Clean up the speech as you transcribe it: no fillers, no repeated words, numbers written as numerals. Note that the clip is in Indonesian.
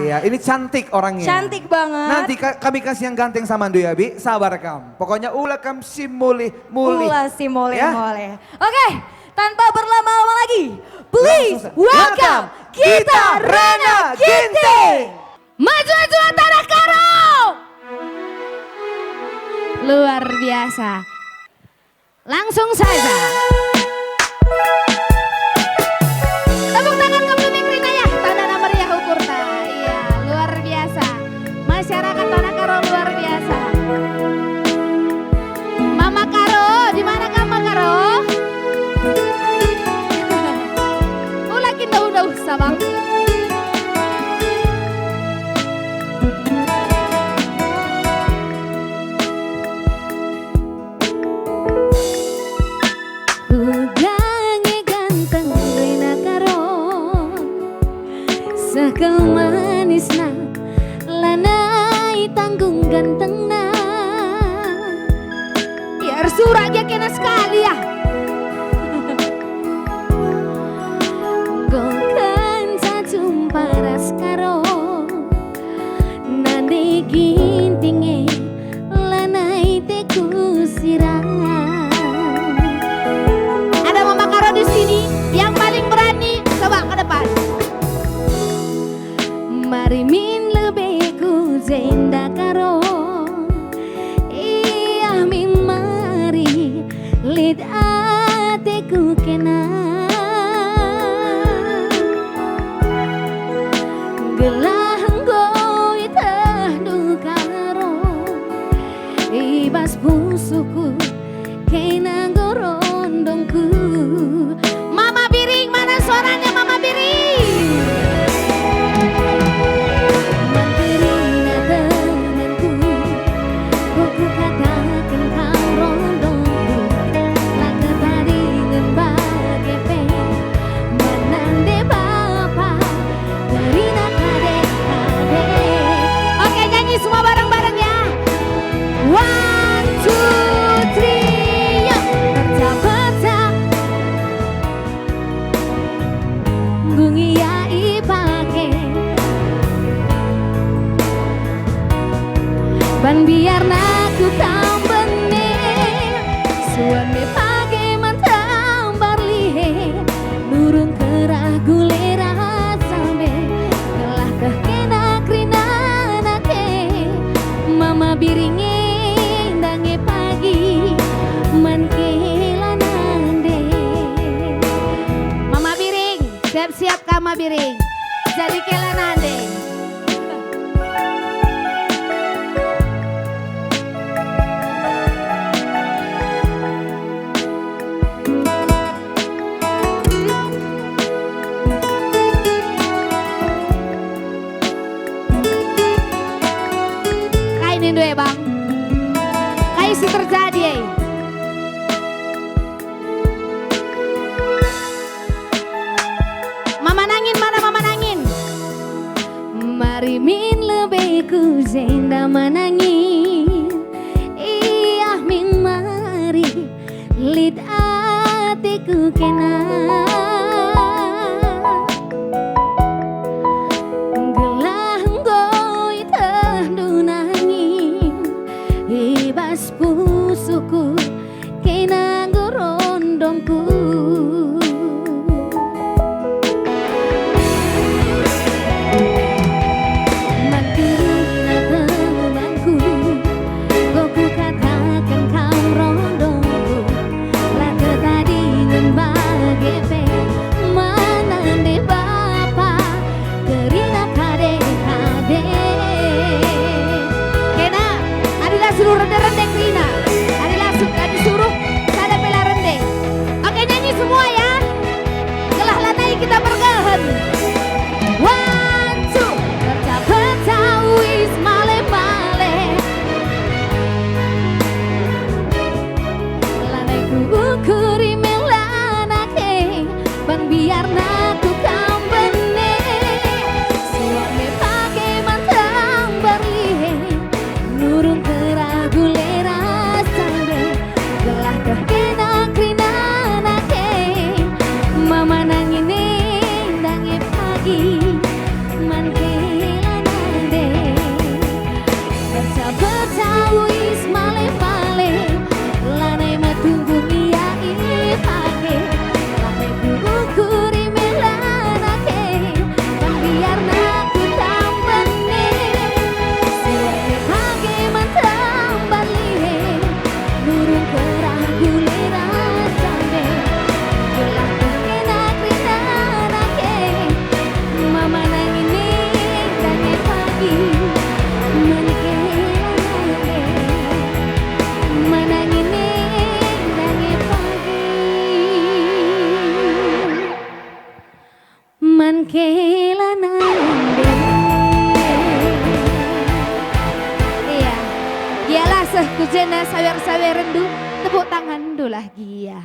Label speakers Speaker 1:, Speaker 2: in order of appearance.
Speaker 1: Iya, ini cantik orangnya.
Speaker 2: Cantik banget.
Speaker 1: Nanti kami kasih yang ganteng sama Ando ya, Bi. Sabar kam. Pokoknya ulah kam si muli.
Speaker 2: Ulah si muli.
Speaker 1: Ya?
Speaker 2: Oke, tanpa berlama-lama lagi. Please welcome Gita Rena Ginting.
Speaker 3: Maju-maju antara Karo. Luar biasa. Langsung saja. Tepuk tangan kamu Mikrina ya. Tanda meriah Ukurta. Iya, luar biasa. Masyarakat Tanah Karo luar biasa. Mama Karo, di mana kamu Karo? Lagi daun-daun sabang.
Speaker 4: Sakal manisna lanai tanggung gantengna
Speaker 3: Biar suraknya kena sekali ya.
Speaker 4: Gokan cacum paras karo nade gintinge lanai teku sirah.
Speaker 3: Ada Mama Karo di sini yang paling berani. Coba ke depan.
Speaker 4: Mari min lebih ku zenda karo iya min mari lid ateku kena gelang goy tahdu karo ibas pusuku kena gorondongku.
Speaker 3: Mama Biring, mana suaranya Mama Biring? Semua bareng-bareng ya. 1, 2, 3, yuk.
Speaker 4: Pecah-pecah bungi ya ipake ban biar naku tambene suami pake mantambar lihe nurung kerah gulera sampe telah kena krina Mama Biringe dange pagi mankelanande.
Speaker 3: Mama Biring, siap-siap Mama Biring. Jadi kelanande. Kainin dulu ya bang. Kayak sih terjadi ya. Mama nangin, mana Mama nangin?
Speaker 4: Mari min lebih ku zenda manangin iya min mari lid ateku kena gelang goy tahdu nangin ibas pusuku kena gorondongku.
Speaker 3: Jena sawer-sawer rendu, tepuk tangan dulah gia.